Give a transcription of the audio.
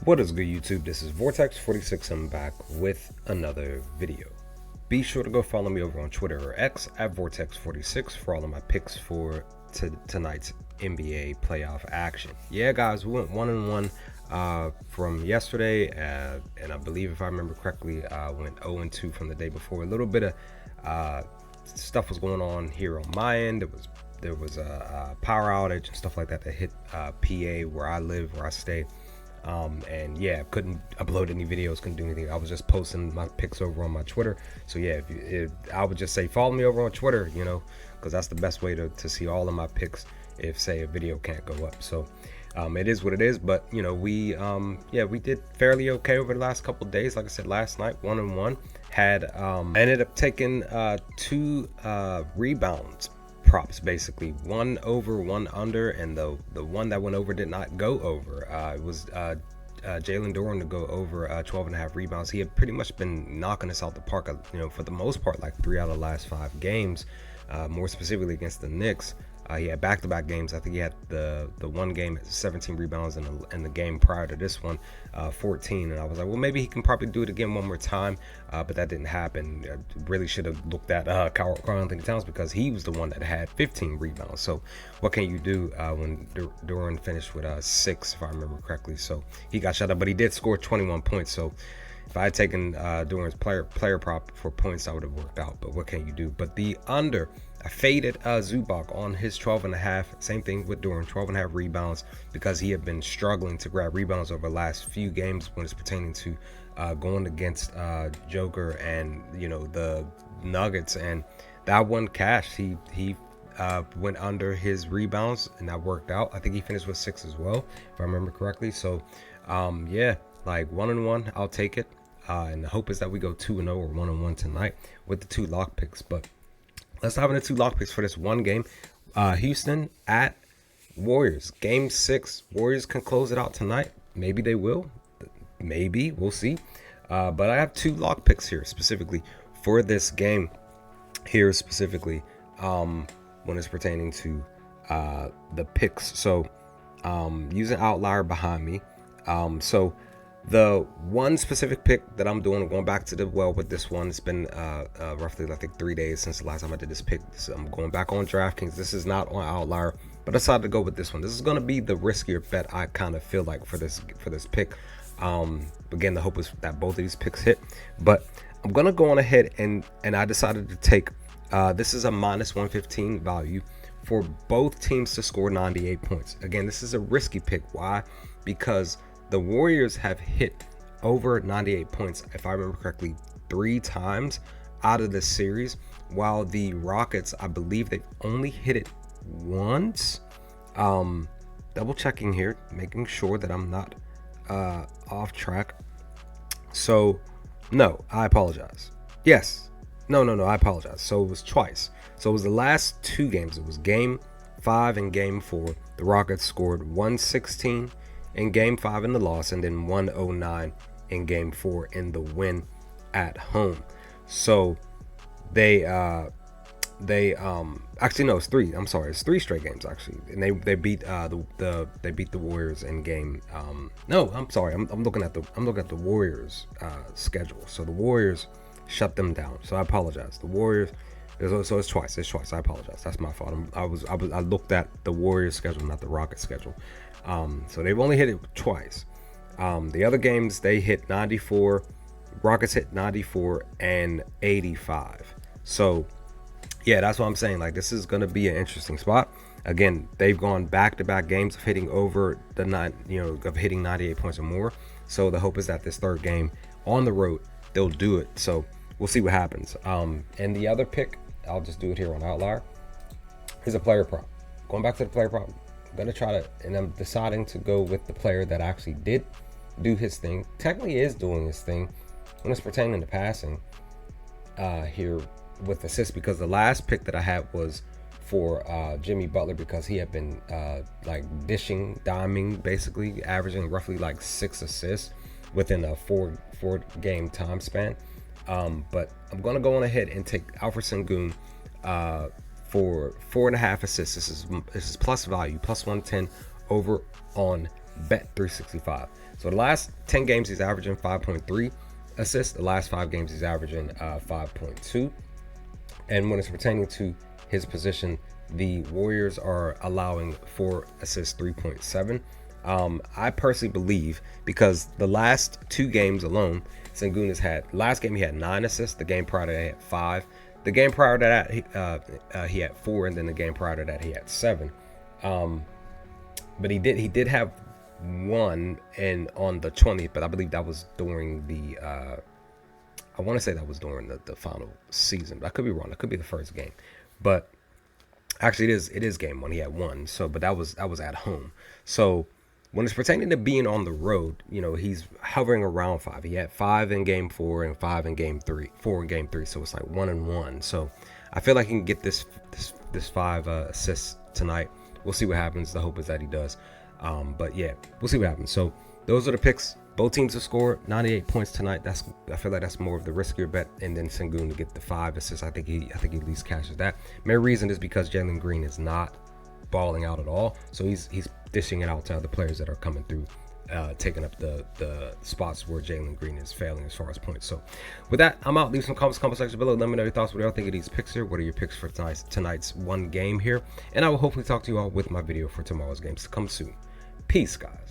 What is good, YouTube? This is Vortex46. I'm back with another video. Be sure to go follow me over on Twitter or X at Vortex46 for all of my picks for tonight's NBA playoff action. Yeah, guys, we went 1-1 from yesterday, and I believe, if I remember correctly, went 0-2 from the day before. A little bit of stuff was going on here on my end. There was a power outage and stuff like that hit PA, where I live, where I stay. And yeah, couldn't upload any videos, couldn't do anything. I was just posting my picks over on my Twitter. So yeah, I would just say follow me over on Twitter, you know, because that's the best way to see all of my picks if, say, a video can't go up. So it is what it is. But you know, we did fairly okay over the last couple of days. Like I said, last night 1-1, had ended up taking 2 rebounds props, basically, 1 over, 1 under, and the one that went over did not go over. It was Jalen Duren to go over 12.5 rebounds. He had pretty much been knocking us out the park, you know, for the most part, like 3 out of the last 5 games, more specifically against the Knicks. He had back-to-back games. I think he had the one game at 17 rebounds, and the game prior to this one, 14. And I was like, well, maybe he can probably do it again one more time, but that didn't happen. I really should have looked at Karl-Anthony Towns, because he was the one that had 15 rebounds. So what can you do when Duren finished with 6, if I remember correctly? So he got shut up, but he did score 21 points. So if I had taken Duren's player prop for points, I would have worked out. But what can you do? But the under, I faded Zubac on his 12.5. Same thing with Duren, 12.5 rebounds, because he had been struggling to grab rebounds over the last few games when it's pertaining to going against Joker and, you know, the Nuggets. And that one cashed. He went under his rebounds, and that worked out. I think he finished with 6 as well, if I remember correctly. So yeah, like 1-1, I'll take it. And the hope is that we go 2-0 or 1-1 tonight with the 2 lock picks. But let's dive into 2 lock picks for this one game. Houston at Warriors, game 6. Warriors can close it out tonight. Maybe they will. Maybe, we'll see. But I have 2 lock picks here specifically for this game here specifically, when it's pertaining to the picks. So using Outlier behind me. So the one specific pick that I'm doing, going back to the well with this one, it's been roughly, I think, 3 days since the last time I did this pick. So I'm going back on DraftKings. This is not on Outlier, but I decided to go with this one. This is going to be the riskier bet, I kind of feel like, for this pick. Again, the hope is that both of these picks hit, but I'm going to go on ahead and I decided to take this is a -115 value for both teams to score 98 points. Again, this is a risky pick. Why? Because the Warriors have hit over 98 points, if I remember correctly, 3 times out of this series, while the Rockets, I believe they've only hit it once. Double checking here, making sure that I'm not off track. So no, I apologize. Yes, no, I apologize. So it was twice. So it was the last 2 games. It was game 5 and game 4. The Rockets scored 116 in game 5 in the loss, and then 109 in game 4 in the win at home. So they actually, no, it's 3. I'm sorry, it's 3 straight games actually, and they beat they beat the Warriors in game. No, I'm sorry, I'm looking at the Warriors schedule. So the Warriors shut them down. So I apologize. The Warriors. So it's twice. I apologize. That's my fault. I looked at the Warriors schedule, not the Rockets schedule. So they've only hit it twice. The other games, they hit 94. Rockets hit 94 and 85. So yeah, that's what I'm saying. Like, this is going to be an interesting spot. Again, they've gone back-to-back games of hitting over the 98 points or more. So the hope is that this 3rd game on the road, they'll do it. So we'll see what happens. And the other pick, I'll just do it here on Outlier, is a player prop. Going back to the player prop, I'm going to try to, and I'm deciding to go with the player that actually did do his thing, technically is doing his thing when it's pertaining to passing here with assists, because the last pick that I had was for Jimmy Butler, because he had been like diming, basically averaging roughly like 6 assists within a 4 game time span. But I'm going to go on ahead and take Alfred Sengun for 4.5 assists. This is plus value, plus 110 over on Bet365. So the last 10 games he's averaging 5.3 assists. The last 5 games he's averaging 5.2. And when it's pertaining to his position, the Warriors are allowing 4 assists, 3.7. I personally believe, because the last 2 games alone, Sengun has had, last game he had 9 assists, the game prior to that he had 5. The game prior to that he had 4, and then the game prior to that he had 7. But he did have 1 and on the 20th, but I believe that was during the I want to say that was during the final season, but I could be wrong. That could be the first game, but actually it is game 1. He had 1, so but that was at home. So when it's pertaining to being on the road, you know, he's hovering around 5. He had 5 in game 4 and 5 in game 3, 4 in game 3. So it's like 1 and 1. So I feel like he can get this 5 assists tonight. We'll see what happens. The hope is that he does. But yeah, we'll see what happens. So those are the picks. Both teams have scored 98 points tonight. I feel like that's more of the riskier bet. And then Sengun to get the 5 assists. I think he at least cashes that. Main reason is because Jalen Green is not balling out at all. So he's dishing it out to other players that are coming through, taking up the spots where Jalen Green is failing as far as points. So with that, I'm out. Leave some comments in the comment section below. Let me know your thoughts. What do y'all think of these picks here? What are your picks for tonight's one game here? And I will hopefully talk to you all with my video for tomorrow's games to come soon. Peace, guys.